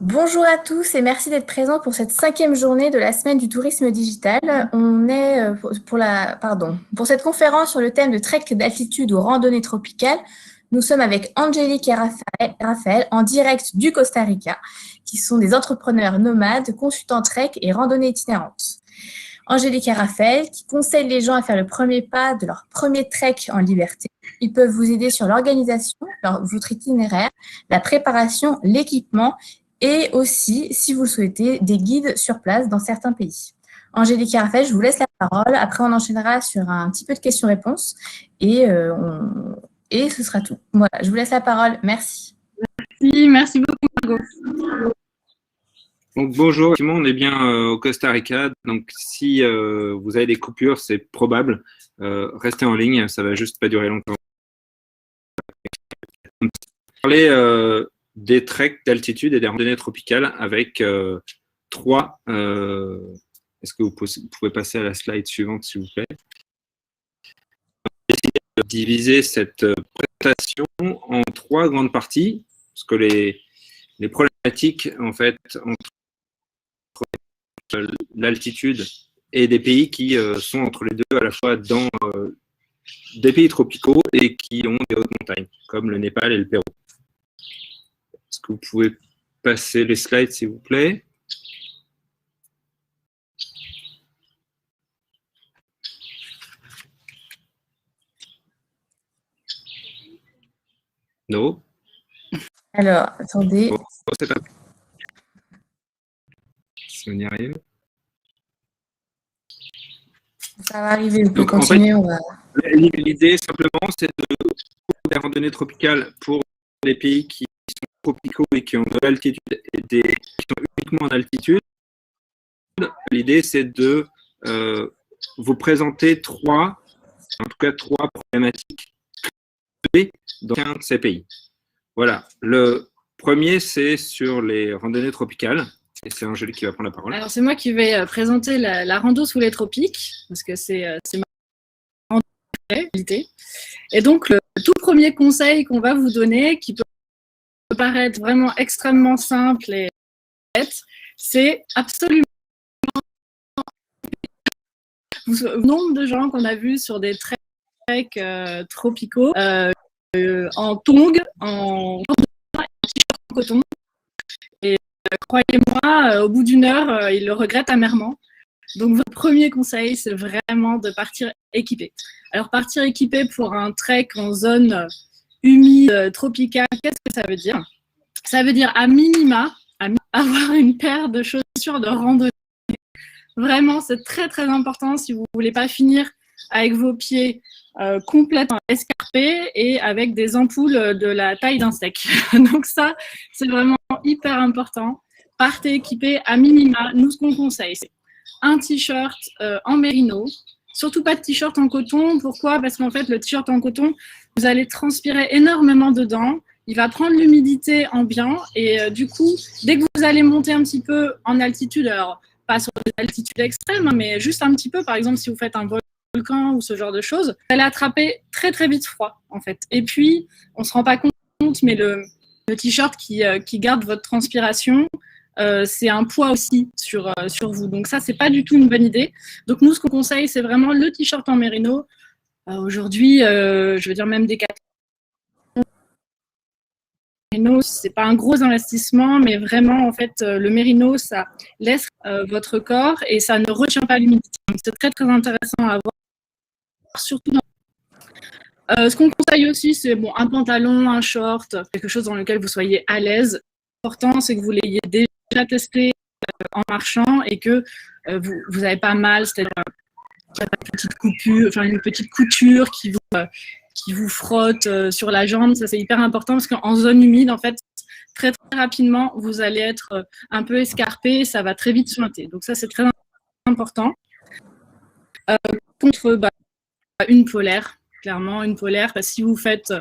Bonjour à tous et merci d'être présents pour cette 5e journée de la semaine du tourisme digital. On est pour cette conférence sur le thème de trek d'altitude ou randonnée tropicale. Nous sommes avec Angélique et Raphaël en direct du Costa Rica, qui sont des entrepreneurs nomades, consultants trek et randonnées itinérantes. Angélique et Raphaël qui conseillent les gens à faire le premier pas de leur premier trek en liberté. Ils peuvent vous aider sur l'organisation, votre itinéraire, la préparation, l'équipement et aussi, si vous le souhaitez, des guides sur place dans certains pays. Angélique et Raphaël, je vous laisse la parole. Après, on enchaînera sur un petit peu de questions-réponses et ce sera tout. Voilà, je vous laisse la parole. Merci. Merci beaucoup, Margot. Donc, bonjour, effectivement, on est bien au Costa Rica. Donc, si vous avez des coupures, c'est probable. Restez en ligne, ça va juste pas durer longtemps. On va parler des treks d'altitude et des randonnées tropicales avec trois. Est-ce que vous pouvez passer à la slide suivante, s'il vous plaît? On va essayer de diviser cette présentation en trois grandes parties, parce que les problématiques, en fait, entre l'altitude et des pays qui sont entre les deux, à la fois dans des pays tropicaux et qui ont des hautes montagnes, comme le Népal et le Pérou. Est-ce que vous pouvez passer les slides, s'il vous plaît? Non. Alors, attendez. Oh, c'est pas... Si on y arrive. Ça va arriver, vous pouvez continuer. En fait, l'idée, simplement, c'est de faire des randonnées tropicales pour les pays qui sont tropicaux et qui ont de l'altitude et qui sont uniquement en altitude. L'idée, c'est de vous présenter trois problématiques dans un de ces pays. Voilà. Le premier, c'est sur les randonnées tropicales. Et c'est Angélique qui va prendre la parole. Alors, c'est moi qui vais présenter la rando sous les tropiques, parce que c'est ma randonnée. Et donc, le tout premier conseil qu'on va vous donner, qui peut paraître vraiment extrêmement simple et bête, c'est absolument le nombre de gens qu'on a vus sur des treks tropicaux en tongs, en t-shirt en coton. Et croyez-moi, au bout d'une heure, ils le regrettent amèrement. Donc, votre premier conseil, c'est vraiment de partir équipé. Alors, partir équipé pour un trek en zone humide, tropicale, qu'est-ce que ça veut dire? Ça veut dire à minima, avoir une paire de chaussures de randonnée. Vraiment, c'est très, très important si vous ne voulez pas finir avec vos pieds complètement escarpés et avec des ampoules de la taille d'un steak. Donc ça, c'est vraiment hyper important. Partez équipé à minima. Nous, ce qu'on conseille, c'est un t-shirt en mérino. Surtout pas de t-shirt en coton. Pourquoi? Parce qu'en fait, le t-shirt en coton, vous allez transpirer énormément dedans. Il va prendre l'humidité ambiante et du coup, dès que vous allez monter un petit peu en altitude, alors pas sur des altitudes extrêmes, hein, mais juste un petit peu, par exemple, si vous faites un volcan ou ce genre de choses, vous allez attraper très très vite froid en fait. Et puis, on se rend pas compte, mais le t-shirt qui garde votre transpiration, c'est un poids aussi sur vous. Donc ça, c'est pas du tout une bonne idée. Donc nous, ce qu'on conseille, c'est vraiment le t-shirt en mérino. Aujourd'hui, je veux dire même des mérino, c'est pas un gros investissement, mais vraiment, en fait, le mérino, ça laisse votre corps et ça ne retient pas l'humidité. Donc c'est très très intéressant à avoir, surtout dans ce qu'on conseille aussi, c'est bon, un pantalon, un short, quelque chose dans lequel vous soyez à l'aise. L'important, c'est que vous l'ayez déjà testé en marchant et que vous n'avez pas mal, c'est-à-dire une petite couture qui vous frotte sur la jambe. Ça, c'est hyper important parce qu'en zone humide, en fait, très, très rapidement, vous allez être un peu escarpé et ça va très vite suinter. Donc ça, c'est très important. Contre une polaire. Clairement, une polaire, parce que si vous faites,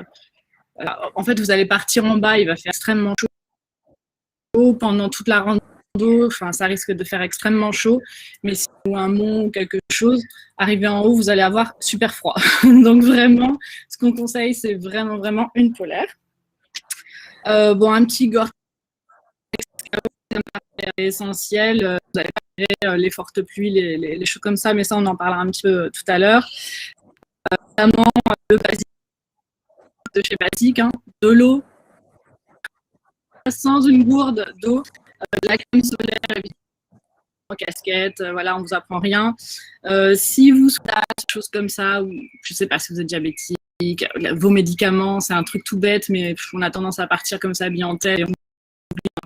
en fait, vous allez partir en bas, il va faire extrêmement chaud pendant toute la rando, enfin, ça risque de faire extrêmement chaud, mais si vous avez un mont ou quelque chose, arrivé en haut, vous allez avoir super froid. Donc vraiment, ce qu'on conseille, c'est vraiment, vraiment une polaire. Bon, un petit Gore-Tex essentiel. Vous avez parlé, les fortes pluies, les choses comme ça, mais ça, on en parlera un petit peu tout à l'heure. Notamment le basique de chez Basique, hein, de l'eau, sans une gourde d'eau, la crème solaire, en casquette, voilà, on vous apprend rien. Si vous souhaitez des choses comme ça, ou je sais pas si vous êtes diabétique, vos médicaments, c'est un truc tout bête, mais on a tendance à partir comme ça, bien en tête, et on oublie un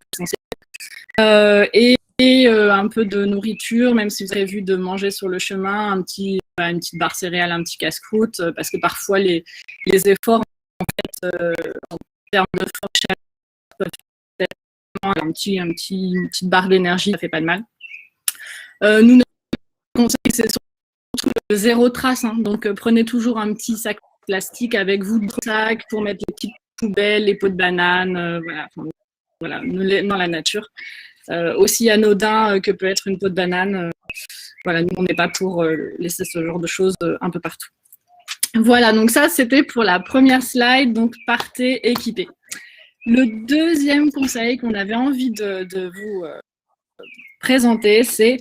peu et un peu de nourriture, même si vous avez vu de manger sur le chemin, une petite barre céréale, un petit casse-croûte, parce que parfois les efforts, en fait, en termes de force, peuvent être une petite barre d'énergie, ça fait pas de mal. Nous, notre conseil, c'est surtout zéro trace, hein, donc prenez toujours un petit sac plastique avec vous, de sac pour mettre les petites poubelles, les pots de banane, voilà, dans la nature. Aussi anodin que peut être une peau de banane. Voilà, nous, on n'est pas pour laisser ce genre de choses un peu partout. Voilà, donc ça, c'était pour la première slide, donc partez équipés. Le deuxième conseil qu'on avait envie de vous présenter, c'est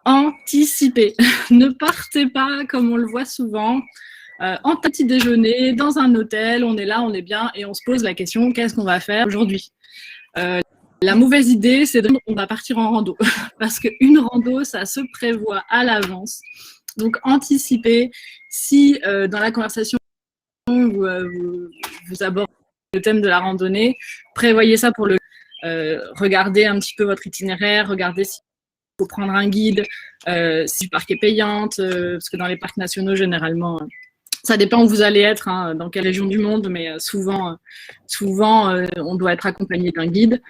anticiper. Ne partez pas, comme on le voit souvent, en petit déjeuner, dans un hôtel, on est là, on est bien, et on se pose la question, qu'est-ce qu'on va faire aujourd'hui ? La mauvaise idée, c'est qu'on va partir en rando. Parce qu'une rando, ça se prévoit à l'avance. Donc, anticipez. Si dans la conversation, vous abordez le thème de la randonnée, prévoyez ça pour regardez un petit peu votre itinéraire, regardez s'il faut prendre un guide, si le parc est payante, parce que dans les parcs nationaux, généralement, ça dépend où vous allez être, hein, dans quelle région du monde, mais souvent on doit être accompagné d'un guide.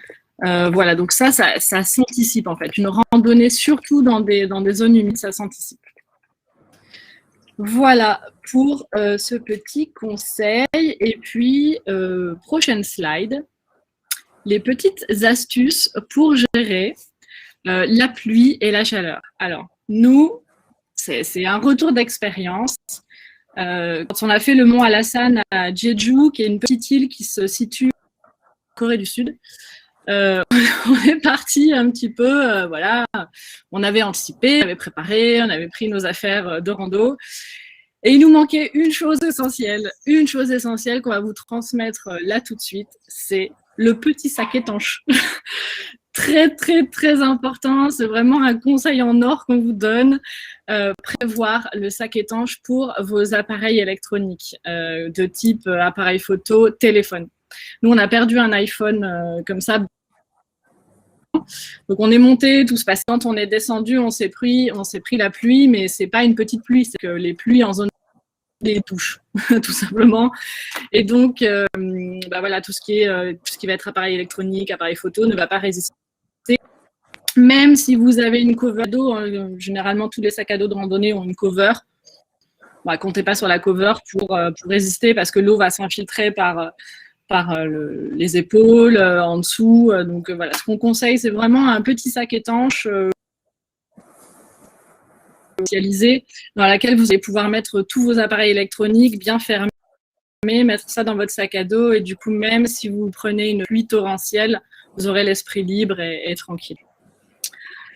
Voilà, donc ça s'anticipe en fait. Une randonnée, surtout dans des zones humides, ça s'anticipe. Voilà pour ce petit conseil. Et puis, prochaine slide, les petites astuces pour gérer la pluie et la chaleur. Alors, nous, c'est un retour d'expérience. Quand on a fait le mont Alassane à Jeju, qui est une petite île qui se situe en Corée du Sud, on est parti un petit peu, voilà, on avait anticipé, on avait préparé, on avait pris nos affaires de rando, et il nous manquait une chose essentielle qu'on va vous transmettre là tout de suite, c'est le petit sac étanche. Très, très, très important, c'est vraiment un conseil en or qu'on vous donne, prévoir le sac étanche pour vos appareils électroniques, de type appareil photo, téléphone. Nous, on a perdu un iPhone comme ça. Donc, on est monté, tout se passe. Quand on est descendu, on s'est pris la pluie, mais c'est pas une petite pluie, c'est que les pluies en zone des touches, tout simplement. Et donc, voilà, tout ce qui va être appareil électronique, appareil photo ne va pas résister. Même si vous avez une cover d'eau, généralement tous les sacs à dos de randonnée ont une cover. Comptez pas sur la cover pour résister parce que l'eau va s'infiltrer par les épaules, en dessous. Donc voilà, ce qu'on conseille, c'est vraiment un petit sac étanche spécialisé dans lequel vous allez pouvoir mettre tous vos appareils électroniques bien fermés, mettre ça dans votre sac à dos et du coup, même si vous prenez une pluie torrentielle, vous aurez l'esprit libre et tranquille.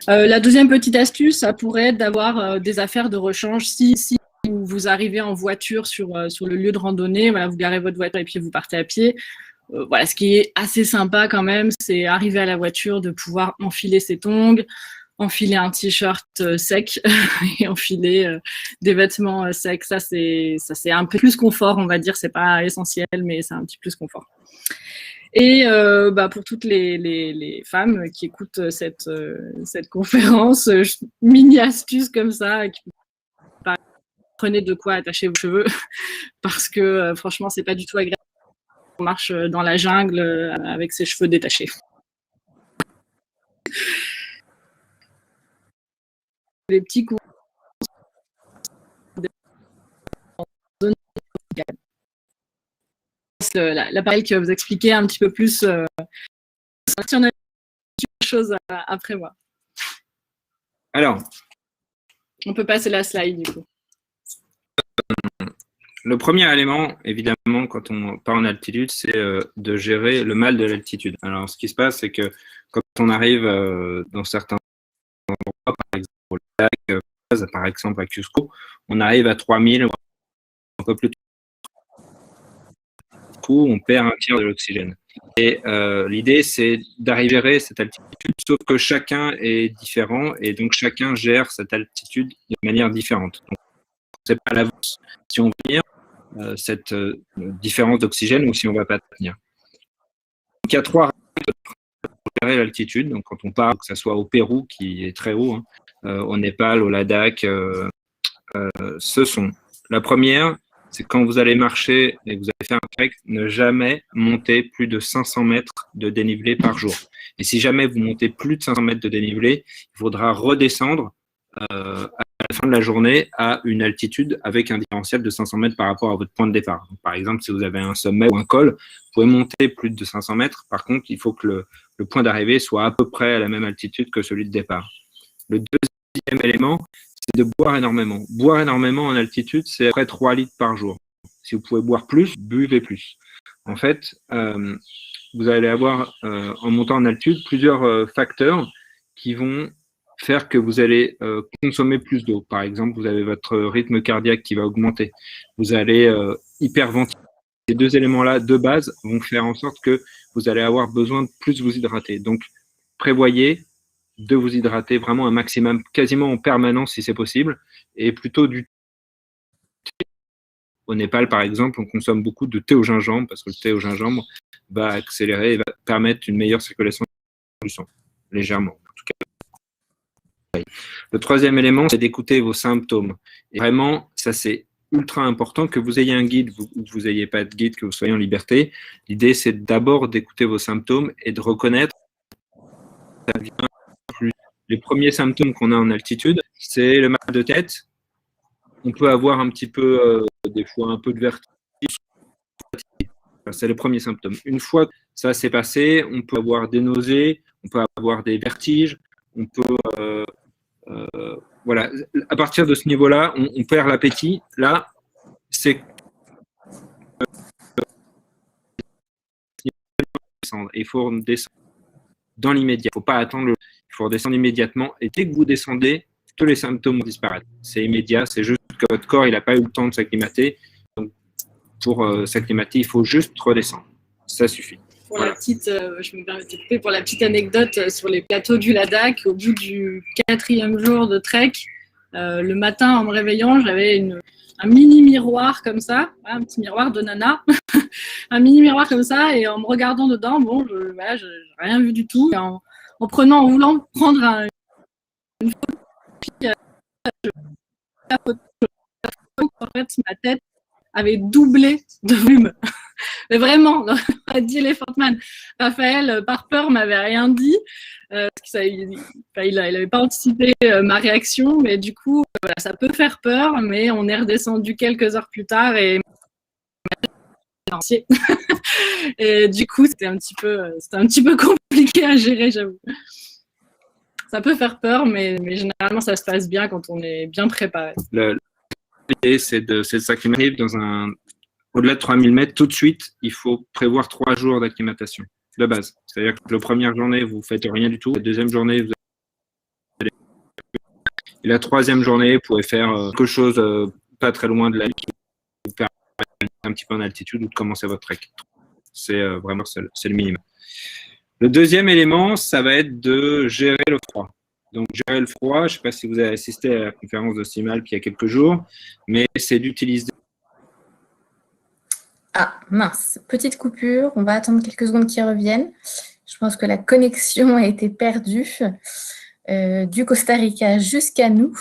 La deuxième petite astuce, ça pourrait être d'avoir des affaires de rechange. Si vous arrivez en voiture sur le lieu de randonnée, voilà, vous garez votre voiture et puis vous partez à pied. Voilà, ce qui est assez sympa quand même, c'est arriver à la voiture, de pouvoir enfiler ses tongs, enfiler un t-shirt sec et enfiler des vêtements secs. Ça, c'est un peu plus confort, on va dire. C'est pas essentiel, mais c'est un petit plus confort. Et pour toutes les femmes qui écoutent cette conférence, mini astuce comme ça, prenez de quoi attacher vos cheveux parce que franchement, c'est pas du tout agréable. On marche dans la jungle avec ses cheveux détachés. Les petits coups. L'appareil qui va vous expliquer un petit peu plus si on a des choses à prévoir. Alors, on peut passer la slide du coup. le premier élément, évidemment, quand on part en altitude, c'est de gérer le mal de l'altitude. Alors, ce qui se passe, c'est que quand on arrive dans certains endroits, par exemple au lac, par exemple à Cusco, on arrive à 3000, un peu plus coup, on perd un tiers de l'oxygène. Et l'idée, c'est d'arriver à gérer cette altitude, sauf que chacun est différent et donc chacun gère cette altitude de manière différente. Donc, on ne sait pas à l'avance si on va tenir cette différence d'oxygène ou si on ne va pas tenir. Donc, il y a 3 règles pour gérer l'altitude. Donc, quand on part, que ce soit au Pérou, qui est très haut, au Népal, au Ladakh, ce sont la première, c'est quand vous allez marcher et que vous allez faire un trek, ne jamais monter plus de 500 mètres de dénivelé par jour. Et si jamais vous montez plus de 500 mètres de dénivelé, il faudra redescendre à la fin de la journée à une altitude avec un différentiel de 500 mètres par rapport à votre point de départ. Donc, par exemple, si vous avez un sommet ou un col, vous pouvez monter plus de 500 mètres. Par contre, il faut que le point d'arrivée soit à peu près à la même altitude que celui de départ. Le deuxième élément, c'est de boire énormément. Boire énormément en altitude, c'est à peu près 3 litres par jour. Si vous pouvez boire plus, buvez plus. En fait, vous allez avoir, en montant en altitude, plusieurs facteurs qui vont faire que vous allez consommer plus d'eau. Par exemple, vous avez votre rythme cardiaque qui va augmenter. Vous allez hyperventiler. Ces 2 éléments-là, de base, vont faire en sorte que vous allez avoir besoin de plus vous hydrater. Donc, prévoyez de vous hydrater vraiment un maximum, quasiment en permanence si c'est possible, et plutôt du thé. Au Népal, par exemple, on consomme beaucoup de thé au gingembre, parce que le thé au gingembre va accélérer et va permettre une meilleure circulation du sang, légèrement. En tout cas. Le troisième élément, c'est d'écouter vos symptômes. Et vraiment, ça c'est ultra important, que vous ayez un guide ou que vous n'ayez pas de guide, que vous soyez en liberté. L'idée, c'est d'abord d'écouter vos symptômes et de reconnaître ça vient plus. Les premiers symptômes qu'on a en altitude, c'est le mal de tête. On peut avoir un petit peu, des fois, un peu de vertige. C'est le premier symptôme. Une fois que ça s'est passé, on peut avoir des nausées, on peut avoir des vertiges, on peut, voilà. À partir de ce niveau-là, on perd l'appétit. Là, c'est descendre. Il faut descendre dans l'immédiat. Il ne faut pas attendre. Il faut redescendre immédiatement. Et dès que vous descendez, tous les symptômes vont disparaître. C'est immédiat. C'est juste que votre corps, il n'a pas eu le temps de s'acclimater. Donc, pour s'acclimater, il faut juste redescendre. Ça suffit. Pour la petite, je me permets de couper, pour la petite anecdote sur les plateaux du Ladakh, au bout du 4e jour de trek, le matin en me réveillant, j'avais un mini miroir comme ça, un petit miroir de nana, un mini miroir comme ça, et en me regardant dedans, bon, je n'ai rien vu du tout. Et en voulant prendre une photo, en fait, ma tête avait doublé de volume. Mais vraiment, a dit Elephant Man. Raphaël, par peur, m'avait rien dit. Il n'avait pas anticipé ma réaction, mais du coup, voilà, ça peut faire peur, mais on est redescendu quelques heures plus tard et et du coup, c'était un petit peu compliqué à gérer, j'avoue. Ça peut faire peur, mais généralement, ça se passe bien quand on est bien préparé. L'idée, c'est de s'acclimater au-delà de 3000 mètres. Tout de suite, il faut prévoir 3 jours d'acclimatation de base. C'est-à-dire que la première journée, vous ne faites rien du tout. La deuxième journée, vous allez... Et la troisième journée, vous pouvez faire quelque chose pas très loin de la ligne qui vous permet un petit peu en altitude ou de commencer votre trek. C'est vraiment c'est le minimum. Le deuxième élément, ça va être de gérer le froid. Donc, gérer le froid, je ne sais pas si vous avez assisté à la conférence de Simalp il y a quelques jours, mais c'est d'utiliser... Ah, mince, petite coupure. On va attendre quelques secondes qu'ils reviennent. Je pense que la connexion a été perdue du Costa Rica jusqu'à nous.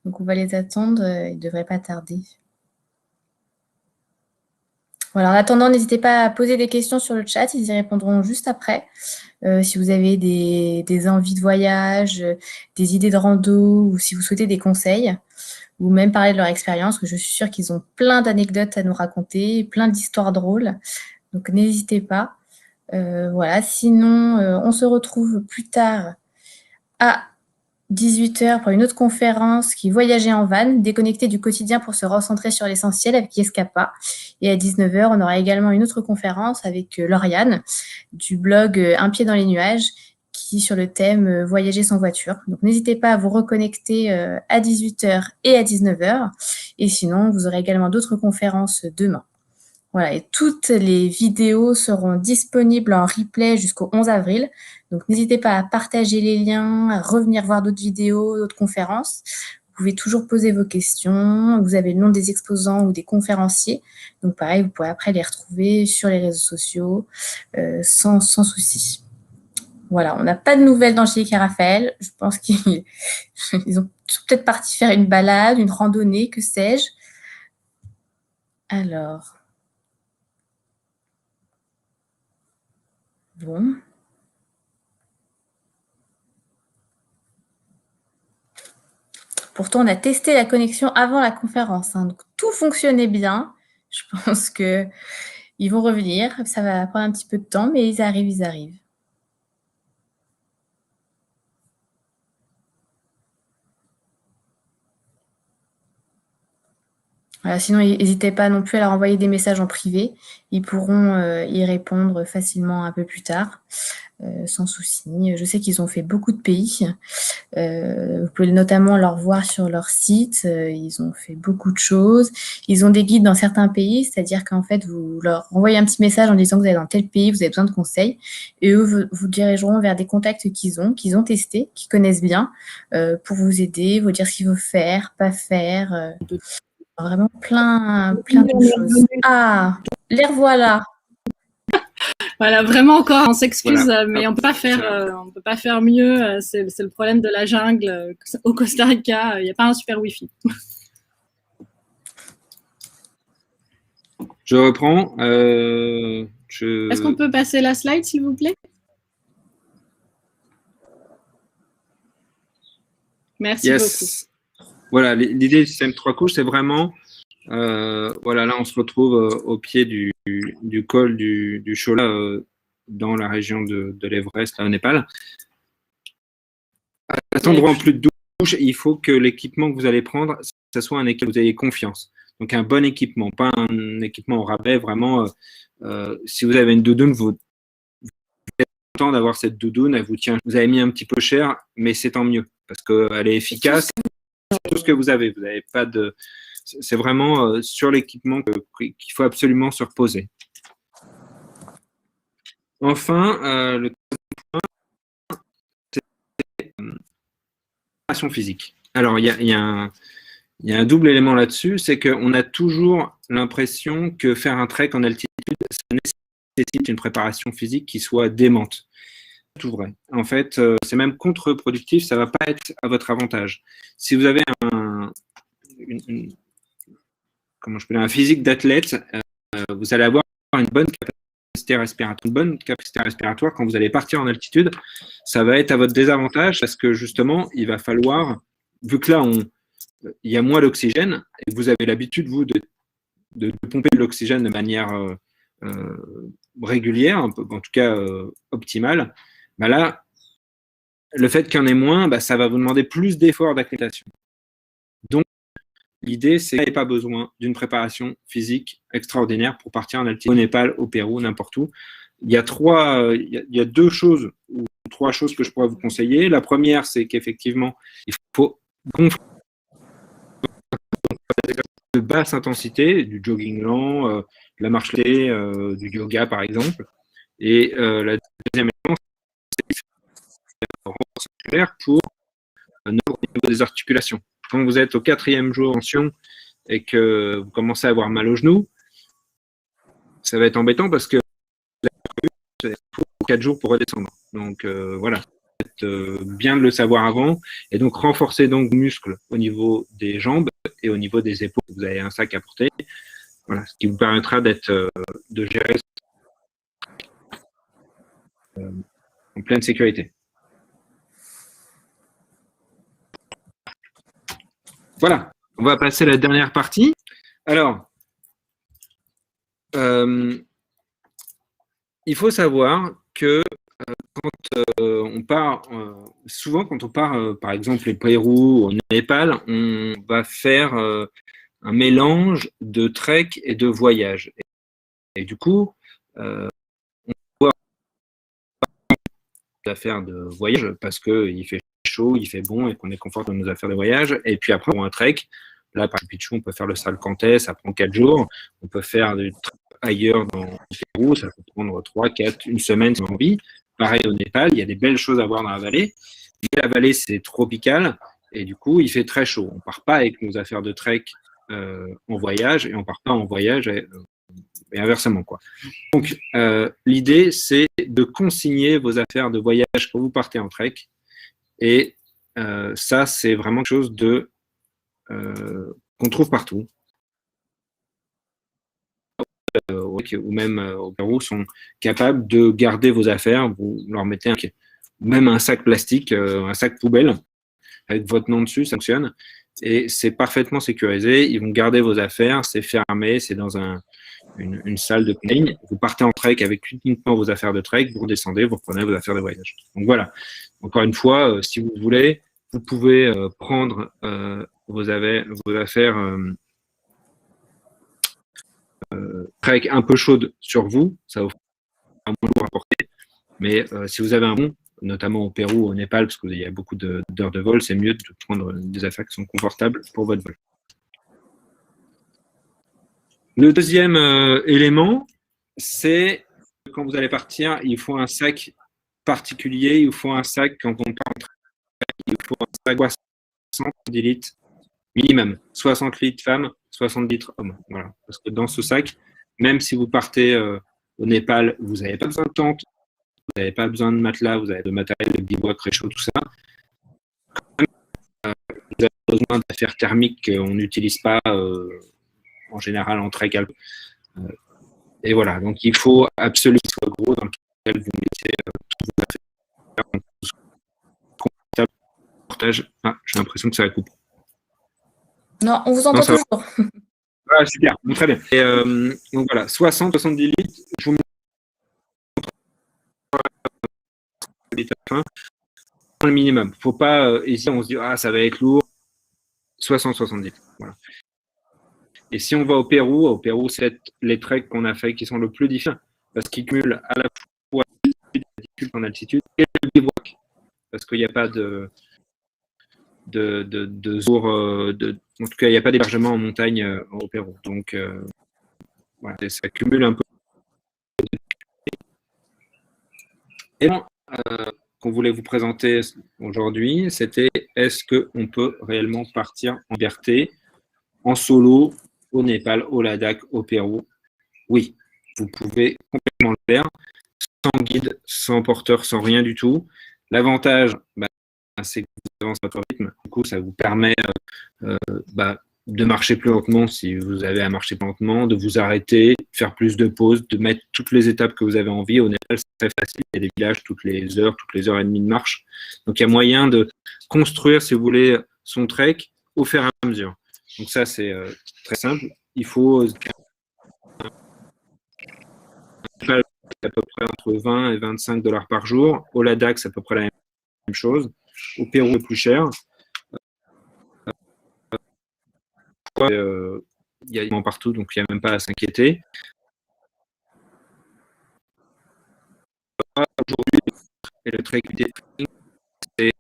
Donc, on va les attendre. Ils ne devraient pas tarder. Voilà, en attendant, n'hésitez pas à poser des questions sur le chat. Ils y répondront juste après. Si vous avez des envies de voyage, des idées de rando ou si vous souhaitez des conseils ou même parler de leur expérience, que je suis sûre qu'ils ont plein d'anecdotes à nous raconter, plein d'histoires drôles. Donc, n'hésitez pas. Voilà, sinon, on se retrouve plus tard à 18 h pour une autre conférence qui est Voyager en van, déconnecter du quotidien pour se recentrer sur l'essentiel avec Yescapa. Et à 19 h, on aura également une autre conférence avec Lauriane du blog Un pied dans les nuages qui est sur le thème Voyager sans voiture. Donc n'hésitez pas à vous reconnecter à 18 h et à 19 h. Et sinon, vous aurez également d'autres conférences demain. Voilà, et toutes les vidéos seront disponibles en replay jusqu'au 11 avril. Donc, n'hésitez pas à partager les liens, à revenir voir d'autres vidéos, d'autres conférences. Vous pouvez toujours poser vos questions. Vous avez le nom des exposants ou des conférenciers. Donc, pareil, vous pourrez après les retrouver sur les réseaux sociaux sans souci. Voilà, on n'a pas de nouvelles d'Angélique et Raphaël. Je pense qu'ils ont peut-être parti faire une balade, une randonnée, que sais-je. Alors... Bon. Pourtant, on a testé la connexion avant la conférence, hein, donc tout fonctionnait bien. Je pense qu'ils vont revenir. Ça va prendre un petit peu de temps, mais ils arrivent. Voilà, sinon, n'hésitez pas non plus à leur envoyer des messages en privé. Ils pourront y répondre facilement un peu plus tard, sans souci. Je sais qu'ils ont fait beaucoup de pays. Vous pouvez notamment leur voir sur leur site. Ils ont fait beaucoup de choses. Ils ont des guides dans certains pays, c'est-à-dire qu'en fait, vous leur envoyez un petit message en disant que vous êtes dans tel pays, vous avez besoin de conseils, et eux vous dirigeront vers des contacts qu'ils ont testés, qu'ils connaissent bien, pour vous aider, vous dire ce qu'il faut faire, pas faire. Vraiment plein de choses. Ah, les revoilà. Voilà, vraiment encore, on s'excuse, Voilà. mais on peut pas faire mieux. C'est le problème de la jungle au Costa Rica. Il n'y a pas un super Wi-Fi. Je reprends. Est-ce qu'on peut passer la slide, s'il vous plaît? Merci beaucoup. Voilà, l'idée du système 3 couches, c'est vraiment, voilà, là on se retrouve au pied du col du Chola, dans la région de l'Everest, là, au Népal. À cet endroit en plus de douche, il faut que l'équipement que vous allez prendre, ce soit un équipement que vous ayez confiance. Donc un bon équipement, pas un équipement au rabais, vraiment. Si vous avez une doudoune, vous avez le temps d'avoir cette doudoune, elle vous tient. Vous avez mis un petit peu cher, mais c'est tant mieux, parce qu'elle est efficace. Tout ce que vous avez. Vous n'avez pas de. C'est vraiment sur l'équipement qu'il faut absolument se reposer. Enfin, le troisième point, c'est préparation physique. Alors, il y a un double élément là-dessus, c'est qu'on a toujours l'impression que faire un trek en altitude, ça nécessite une préparation physique qui soit démente. Tout vrai. En fait, c'est même contre-productif, ça ne va pas être à votre avantage. Si vous avez un physique d'athlète, vous allez avoir une bonne capacité respiratoire. Quand vous allez partir en altitude, ça va être à votre désavantage parce que justement, il va falloir, vu que là, il y a moins d'oxygène et vous avez l'habitude, vous, de pomper de l'oxygène de manière régulière, en tout cas optimale, bah là, le fait qu'il y en ait moins, ça va vous demander plus d'efforts d'acclimatation. Donc, l'idée, c'est qu'il n'y a pas besoin d'une préparation physique extraordinaire pour partir en altitude, au Népal, au Pérou, n'importe où. Il y a trois choses que je pourrais vous conseiller. La première, c'est qu'effectivement, il faut gonfler de basse intensité, du jogging lent, de la marche levée, du yoga par exemple. Et la deuxième élément, c'est pour au niveau des articulations. Quand vous êtes au 4e jour en tension et que vous commencez à avoir mal au genou, ça va être embêtant parce que il faut 4 jours pour redescendre. Donc voilà, bien de le savoir avant et donc renforcer donc vos muscles au niveau des jambes et au niveau des épaules. Vous avez un sac à porter, voilà, ce qui vous permettra de gérer en pleine sécurité. Voilà, on va passer à la dernière partie. Alors, il faut savoir que on part, souvent quand on part, par exemple, au Pérou, au Népal, on va faire un mélange de trek et de voyage. Et du coup, on va des affaires de voyage parce qu'il fait chaud, il fait bon et qu'on est confort dans nos affaires de voyage. Et puis après, pour un trek, là, par Pichou, on peut faire le Salcantay, ça prend 4 jours. On peut faire du trek ailleurs dans le Pérou, ça peut prendre 3, 4, une semaine si on a envie. Pareil au Népal, il y a des belles choses à voir dans la vallée. Et la vallée, c'est tropical et du coup, il fait très chaud. On part pas avec nos affaires de trek en voyage et on part pas en voyage et inversement, quoi. Donc, l'idée, c'est de consigner vos affaires de voyage quand vous partez en trek. Et ça, c'est vraiment quelque chose qu'on trouve partout. Ou même au Pérou, sont capables de garder vos affaires. Vous leur mettez même un sac plastique, un sac poubelle, avec votre nom dessus, ça fonctionne. Et c'est parfaitement sécurisé. Ils vont garder vos affaires, c'est fermé, c'est dans une salle de consigne. Vous partez en trek avec uniquement vos affaires de trek, vous redescendez, vous reprenez vos affaires de voyage. Donc voilà. Encore une fois, si vous voulez, vous pouvez prendre vos affaires trek un peu chaudes sur vous, ça vous fera moins lourd à porter. Mais si vous avez un bon, notamment au Pérou, au Népal, parce qu'il y a beaucoup d'heures de vol, c'est mieux de prendre des affaires qui sont confortables pour votre vol. Le deuxième élément, c'est quand vous allez partir, il faut un sac particulier, il faut un sac quand on part en train, il faut un sac 70 litres minimum, 60 litres femmes, 70 litres hommes. Voilà. Parce que dans ce sac, même si vous partez au Népal, vous n'avez pas besoin de tente, vous n'avez pas besoin de matelas, vous avez de matériel de bivouac, réchaud, tout ça. Vous avez besoin d'affaires thermiques qu'on n'utilise pas en général en trek alpin. Et voilà, donc il faut absolument qu'il soit gros dans lequel vous mettez tout vos affaires. Ah, j'ai l'impression que ça coupe. Non, on vous entend non, toujours. Ah, super, bon, très bien. Et, donc voilà, 60-70 litres, je vous montre le minimum. Il ne faut pas hésiter, on se dit, ah, ça va être lourd. 60-70 litres. Voilà. Et si on va au Pérou, c'est les treks qu'on a fait qui sont le plus difficiles parce qu'ils cumulent à la fois la difficulté en altitude et le bivouac. Parce qu'il n'y a pas en tout cas, il n'y a pas d'hébergement en montagne au Pérou. Donc, voilà, ça cumule un peu. Et qu'on voulait vous présenter aujourd'hui, c'était est-ce qu'on peut réellement partir en liberté, en solo, au Népal, au Ladakh, au Pérou? Oui, vous pouvez complètement le faire, sans guide, sans porteur, sans rien du tout. L'avantage, c'est que vous avancez à votre rythme. Du coup, ça vous permet de marcher plus lentement si vous avez à marcher plus lentement, de vous arrêter, de faire plus de pauses, de mettre toutes les étapes que vous avez envie. Au Népal, c'est très facile. Il y a des villages toutes les heures et demie de marche. Donc, il y a moyen de construire, si vous voulez, son trek au fur et à mesure. Donc, ça, c'est très simple. Il faut à peu près entre 20 et 25 $ par jour. Au Ladakh, c'est à peu près la même chose. Au Pérou, c'est plus cher. Il y a partout, donc il n'y a même pas à s'inquiéter. Aujourd'hui, le trek c'est quelque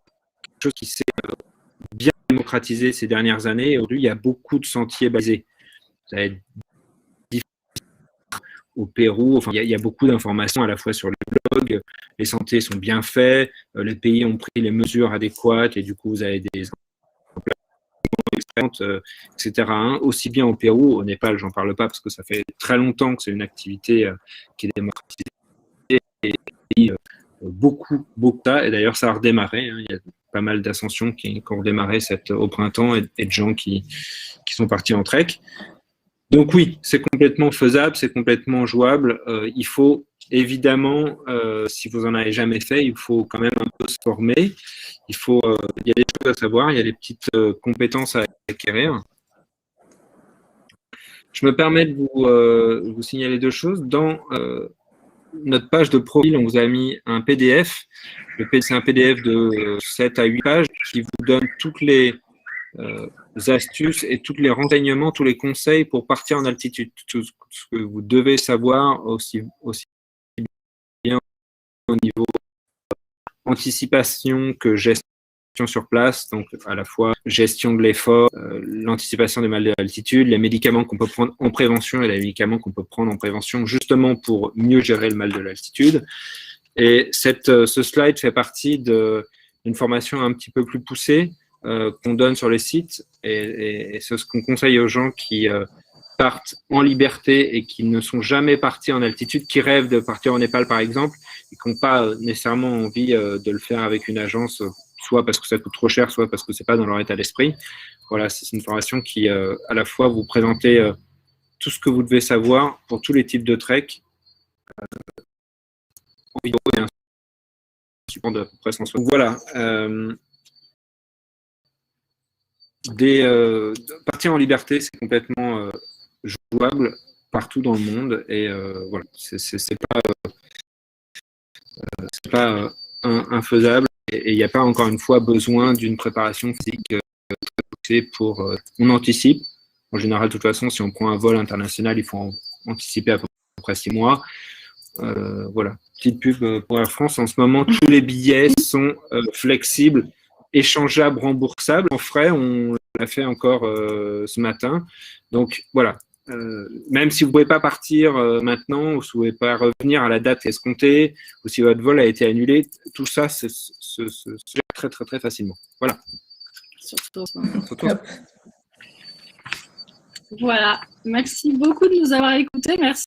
chose qui s'est bien démocratisé ces dernières années. Aujourd'hui, il y a beaucoup de sentiers basés. Ça va être au Pérou, enfin, il y a beaucoup d'informations à la fois sur le blog, les sentiers sont bien faits, les pays ont pris les mesures adéquates et du coup, vous avez des expériences, etc. Aussi bien au Pérou, au Népal, j'en parle pas parce que ça fait très longtemps que c'est une activité qui est démocratisée et beaucoup, et d'ailleurs, ça a redémarré. Il y a pas mal d'ascensions qui ont redémarré au printemps et de gens qui sont partis en trek. Donc oui, c'est complètement faisable, c'est complètement jouable. Il faut évidemment, si vous en avez jamais fait, il faut quand même un peu se former. Il y a des choses à savoir, il y a des petites compétences à acquérir. Je me permets de vous signaler deux choses. Dans notre page de profil, on vous a mis un PDF. C'est un PDF de 7 à 8 pages qui vous donne toutes les astuces et tous les renseignements, tous les conseils pour partir en altitude. Tout ce que vous devez savoir aussi bien au niveau anticipation que gestion sur place, donc à la fois gestion de l'effort, l'anticipation des mal de l'altitude, les médicaments qu'on peut prendre en prévention et les médicaments qu'on peut prendre en prévention justement pour mieux gérer le mal de l'altitude. Et ce slide fait partie d'une formation un petit peu plus poussée qu'on donne sur les sites et c'est ce qu'on conseille aux gens qui partent en liberté et qui ne sont jamais partis en altitude, qui rêvent de partir au Népal par exemple et qui n'ont pas nécessairement envie de le faire avec une agence, soit parce que ça coûte trop cher, soit parce que c'est pas dans leur état d'esprit. Voilà, c'est une formation qui à la fois vous présentez tout ce que vous devez savoir pour tous les types de trek en vidéo et un support de à peu près 160. Voilà. Partir en liberté, c'est complètement jouable partout dans le monde et voilà, c'est pas infaisable et il n'y a pas encore une fois besoin d'une préparation physique très poussée pour on anticipe. En général, de toute façon, si on prend un vol international, il faut anticiper à peu près 6 mois. Voilà, petite pub pour Air France. En ce moment, tous les billets sont flexibles, échangeables, remboursables. En frais, on l'a fait encore ce matin. Donc voilà, même si vous ne pouvez pas partir maintenant, ou si vous ne pouvez pas revenir à la date escomptée, ou si votre vol a été annulé, tout ça se gère très très très facilement. Voilà. Surtout. Voilà, merci beaucoup de nous avoir écoutés. Merci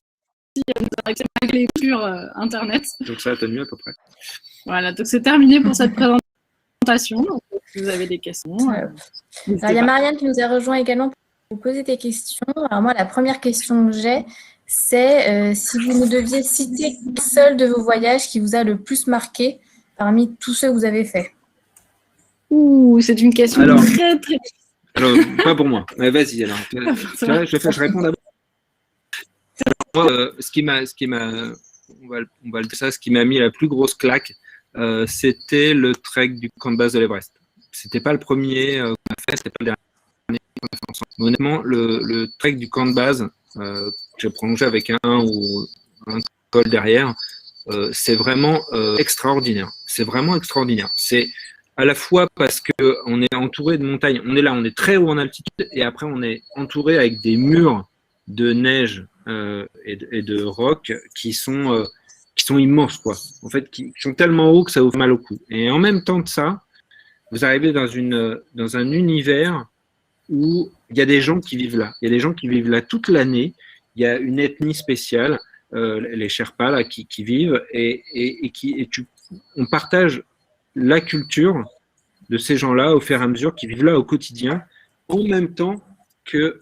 de nous avoir écoutés malgré les coupures Internet. Donc ça a tenu à peu près. Voilà, donc c'est terminé pour cette présentation. Donc, si vous avez des questions. Alors, il y a Marianne qui nous a rejoint également pour vous poser des questions. Alors moi, la première question que j'ai, c'est si vous nous deviez citer un seul de vos voyages qui vous a le plus marqué parmi tous ceux que vous avez faits. Ouh, c'est une question très très. Alors, pas pour moi. Mais vas-y alors. Je réponds d'abord. Ce qui m'a, on va le dire ça, ce qui m'a mis la plus grosse claque, c'était le trek du camp de base de l'Everest. C'était pas le premier qu'on a fait, c'était pas le dernier qu'on a fait ensemble. Mais honnêtement, le trek du camp de base, que j'ai prolongé avec un col derrière, c'est vraiment extraordinaire. C'est vraiment extraordinaire. C'est à la fois parce qu'on est entouré de montagnes. On est là, on est très haut en altitude et après on est entouré avec des murs de neige et de rocs qui sont immenses, quoi. En fait, qui sont tellement hauts que ça vous fait mal au cou. Et en même temps de ça, vous arrivez dans un univers où il y a des gens qui vivent là. Il y a des gens qui vivent là toute l'année. Il y a une ethnie spéciale, les Sherpas là, qui vivent on partage la culture de ces gens-là au fur et à mesure, qui vivent là au quotidien, en même temps que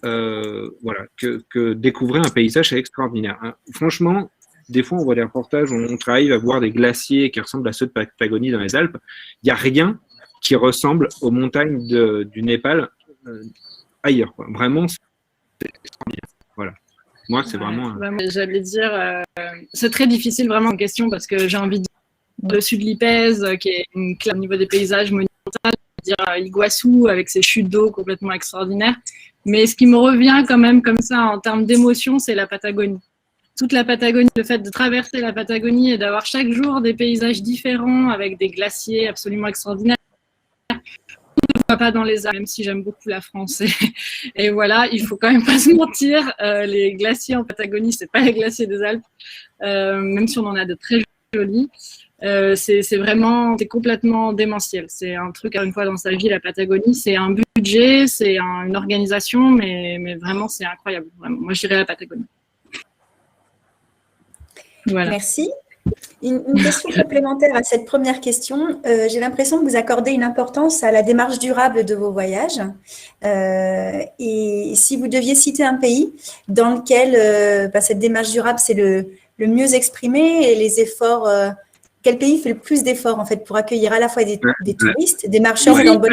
découvrir un paysage extraordinaire. Franchement, des fois, on voit des reportages où on travaille à voir des glaciers qui ressemblent à ceux de Patagonie dans les Alpes. Il n'y a rien qui ressemble aux montagnes du Népal ailleurs, quoi. Vraiment, c'est extraordinaire. Voilà. Moi, c'est vraiment... J'allais dire, c'est très difficile vraiment en question parce que j'ai envie de dire le sud de l'Ipèze, qui est au niveau des paysages monumentaux, dire Iguassou avec ses chutes d'eau complètement extraordinaires. Mais ce qui me revient quand même comme ça en termes d'émotion, c'est la Patagonie. Toute la Patagonie, le fait de traverser la Patagonie et d'avoir chaque jour des paysages différents avec des glaciers absolument extraordinaires. On ne voit pas dans les Alpes, même si j'aime beaucoup la France. Et voilà, il faut quand même pas se mentir, les glaciers en Patagonie, c'est pas les glaciers des Alpes, même si on en a de très jolis. C'est complètement démentiel. C'est un truc, une fois dans sa vie, la Patagonie, c'est un budget, c'est une organisation, mais vraiment, c'est incroyable. Vraiment. Moi, je dirais la Patagonie. Voilà. Merci. Une question complémentaire à cette première question. J'ai l'impression que vous accordez une importance à la démarche durable de vos voyages. Et si vous deviez citer un pays dans lequel cette démarche durable, c'est le mieux exprimé et les efforts... quel pays fait le plus d'efforts en fait pour accueillir à la fois des touristes, des marcheurs dans le bon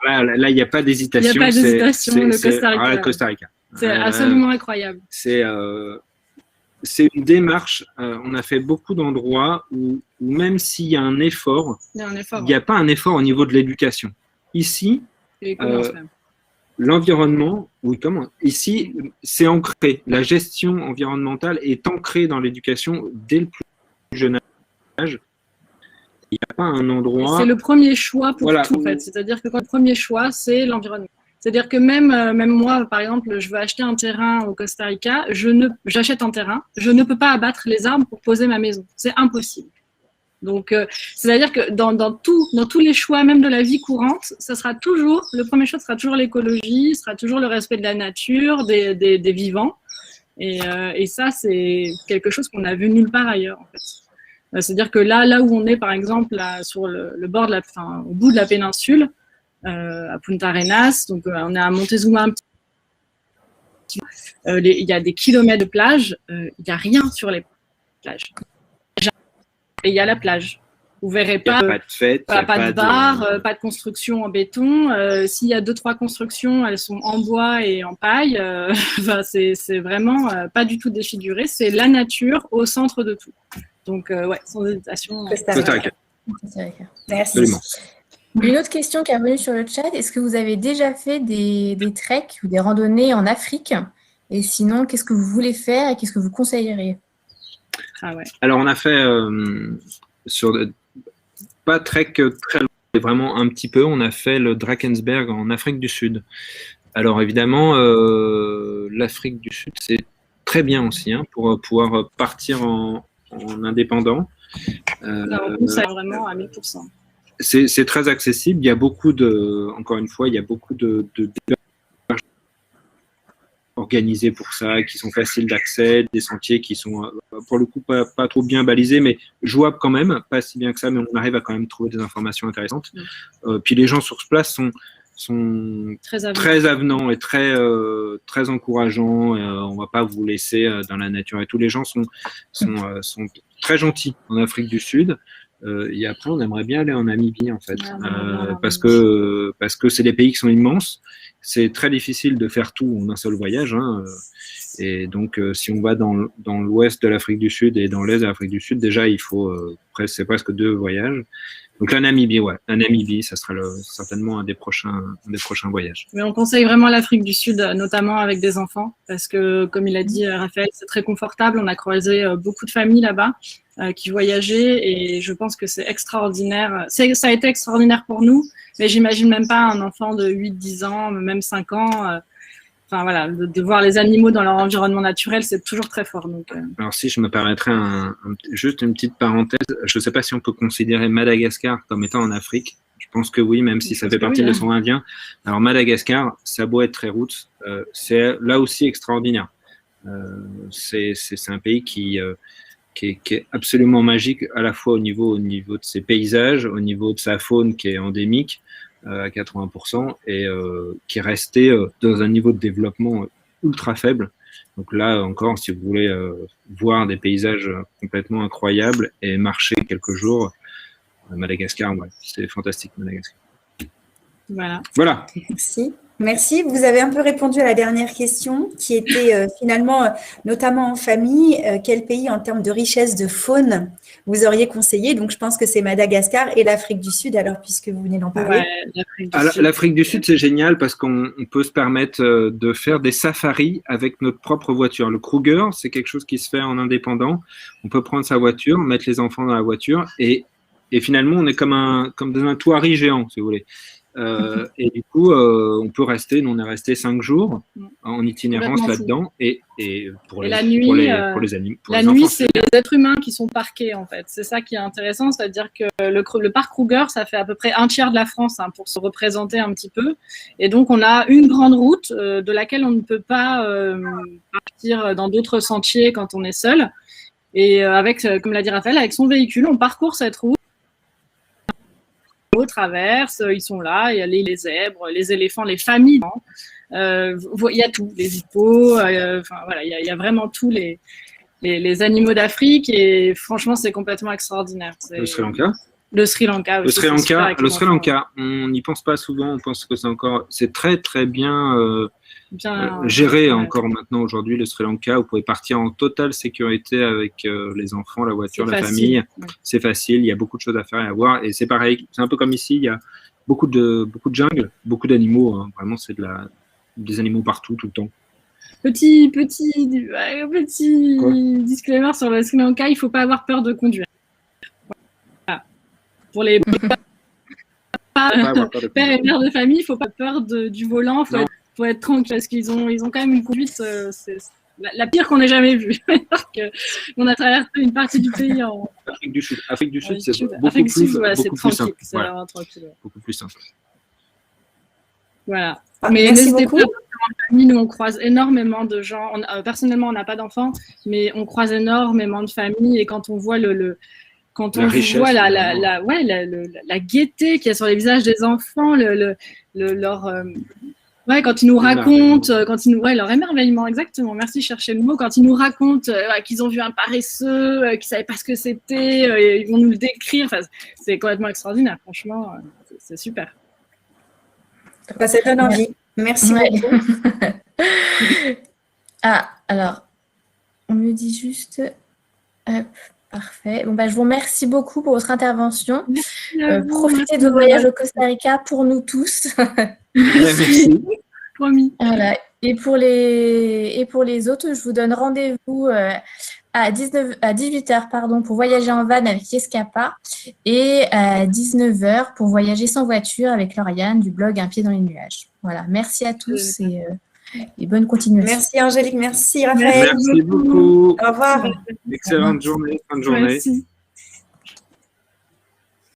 Là, il n'y a pas d'hésitation. Il n'y a pas d'hésitation, le Costa Rica. Costa Rica. C'est absolument incroyable. C'est c'est une démarche. On a fait beaucoup d'endroits où même s'il y a un effort, Il y a un effort. il n'y a pas un effort au niveau de l'éducation. Ici, Et commence même. l'environnement, oui, comment? Ici, c'est ancré. La gestion environnementale est ancrée dans l'éducation dès le plus jeune âge. Il n'y a pas un endroit. C'est le premier choix pour Voilà. tout, en fait. C'est-à-dire que quand le premier choix, c'est l'environnement. C'est-à-dire que même moi, par exemple, je veux acheter un terrain au Costa Rica, j'achète un terrain, je ne peux pas abattre les arbres pour poser ma maison. C'est impossible. Donc, c'est-à-dire que dans tous les choix, même de la vie courante, le premier choix sera toujours l'écologie, sera toujours le respect de la nature, des vivants. Et ça, c'est quelque chose qu'on n'a vu nulle part ailleurs, en fait. C'est-à-dire que là où on est, par exemple, là, sur le bord au bout de la péninsule, à Punta Arenas, donc on est à Montezuma un petit peu. Il y a des kilomètres de plage, il n'y a rien sur les plages. Et il y a la plage. Vous verrez pas, pas de fête, pas de bar, pas de construction en béton. S'il y a 2-3 constructions, elles sont en bois et en paille. C'est vraiment pas du tout défiguré. C'est la nature au centre de tout. Donc, ouais, sans hésitation. Costa Rica. Merci. Absolument. Une autre question qui est revenue sur le chat, est-ce que vous avez déjà fait des treks ou des randonnées en Afrique? Et sinon, qu'est-ce que vous voulez faire et qu'est-ce que vous conseilleriez? Ah ouais. Alors, on a fait pas trek très loin, mais vraiment un petit peu. On a fait le Drakensberg en Afrique du Sud. Alors, évidemment, l'Afrique du Sud, c'est très bien aussi pour pouvoir partir en indépendant. On conseille vraiment à 1000%. C'est très accessible. Il y a beaucoup encore une fois, il y a beaucoup de démarches organisées pour ça, qui sont faciles d'accès, des sentiers qui sont pour le coup pas trop bien balisés, mais jouables quand même, pas si bien que ça, mais on arrive à quand même trouver des informations intéressantes. Puis les gens sur place sont très avenants et très encourageants. On va pas vous laisser dans la nature et tous les gens sont très gentils en Afrique du Sud. Et après, on aimerait bien aller en Namibie, en fait, parce que c'est des pays qui sont immenses. C'est très difficile de faire tout en un seul voyage. Et donc, si on va dans l'ouest de l'Afrique du Sud et dans l'est de l'Afrique du Sud, déjà, il faut c'est presque 2 voyages. Donc la Namibie, la Namibie, ça sera certainement un des prochains voyages. Mais on conseille vraiment l'Afrique du Sud, notamment avec des enfants, parce que, comme il a dit Raphaël, c'est très confortable. On a croisé beaucoup de familles là-bas qui voyageaient et je pense que c'est extraordinaire. Ça a été extraordinaire pour nous, mais j'imagine même pas un enfant de 8-10 ans, même 5 ans. Enfin voilà, de voir les animaux dans leur environnement naturel, c'est toujours très fort. Donc, Alors si je me permettrais juste une petite parenthèse, je ne sais pas si on peut considérer Madagascar comme étant en Afrique. Je pense que oui, même si ça fait partie de l'océan Indien. Alors Madagascar, ça a beau être très route, c'est là aussi extraordinaire. C'est un pays qui est absolument magique, à la fois au niveau de ses paysages, au niveau de sa faune qui est endémique, à 80%, et qui est resté dans un niveau de développement ultra faible. Donc là encore, si vous voulez voir des paysages complètement incroyables et marcher quelques jours, Madagascar, c'est fantastique, Madagascar. Voilà. Merci. Vous avez un peu répondu à la dernière question qui était finalement, notamment en famille, quel pays en termes de richesse de faune vous auriez conseillé? Donc, je pense que c'est Madagascar et l'Afrique du Sud, alors puisque vous venez d'en parler. L'Afrique du Sud, c'est génial parce qu'on peut se permettre de faire des safaris avec notre propre voiture. Le Kruger, c'est quelque chose qui se fait en indépendant. On peut prendre sa voiture, mettre les enfants dans la voiture et finalement, on est comme dans un Touareg géant, si vous voulez. Et du coup, on peut rester. Nous, on est resté 5 jours en itinérance là-dedans. Et pour les animaux. La nuit, c'est les êtres humains qui sont parqués, en fait. C'est ça qui est intéressant. C'est-à-dire que le parc Kruger, ça fait à peu près 1/3 de la France pour se représenter un petit peu. Et donc, on a une grande route de laquelle on ne peut pas partir dans d'autres sentiers quand on est seul. Et comme l'a dit Raphaël, avec son véhicule, on parcourt cette route. Traverse, ils sont là, il y a les zèbres, les éléphants, les familles, il y a tout, les hippos, voilà, il y a vraiment tous les animaux d'Afrique et franchement c'est complètement extraordinaire. Le Sri Lanka. Le Sri Lanka aussi. Le Sri Lanka, on n'y pense pas souvent, on pense que c'est très très bien bien gérer ouais. encore maintenant aujourd'hui le Sri Lanka. Vous pouvez partir en totale sécurité avec les enfants, la voiture, C'est la facile, famille. ouais. C'est facile, il y a beaucoup de choses à faire et à voir. Et c'est pareil, c'est un peu comme ici, il y a beaucoup de jungle, beaucoup d'animaux. Hein. Vraiment, c'est des animaux partout, tout le temps. Petit Quoi disclaimer sur le Sri Lanka, il ne faut pas avoir peur de conduire. Voilà. Pour les pères et mères de famille, il ne faut pas avoir peur du volant, il faut être tranquille parce qu'ils ont quand même une conduite, c'est la pire qu'on ait jamais vue. On a traversé une partie du pays en Afrique du Sud. Afrique du Sud, c'est Afrique beaucoup du Sud, voilà, plus simple. c'est Voilà. vraiment tranquille. Ouais. Beaucoup plus simple. Voilà. Ah, Mais merci n'hésitez beaucoup. pas, en famille, nous on croise énormément de gens. Personnellement, on n'a pas d'enfants, mais on croise énormément de familles et quand on voit quand La on richesse, voit la gaieté qu'il y a sur les visages des enfants, quand ils nous racontent, leur émerveillement, exactement, merci, chercher le mot, quand ils nous racontent qu'ils ont vu un paresseux, qu'ils ne savaient pas ce que c'était, ils vont nous le décrire, enfin, c'est complètement extraordinaire, franchement, c'est super. Ça donne envie. Merci beaucoup. Ah, alors, on me dit juste... Hop, parfait. Bon, je vous remercie beaucoup pour votre intervention. Profitez de vos voyages au Costa Rica pour nous tous. Merci. Promis. Voilà. Et pour les autres, je vous donne rendez-vous à 18h pour voyager en van avec Escapa et à 19h pour voyager sans voiture avec Lauriane du blog Un pied dans les nuages. Voilà. Merci à tous et bonne continuation. Merci Angélique, merci Raphaël. Merci beaucoup. Au revoir. Excellente journée, fin de journée. Merci.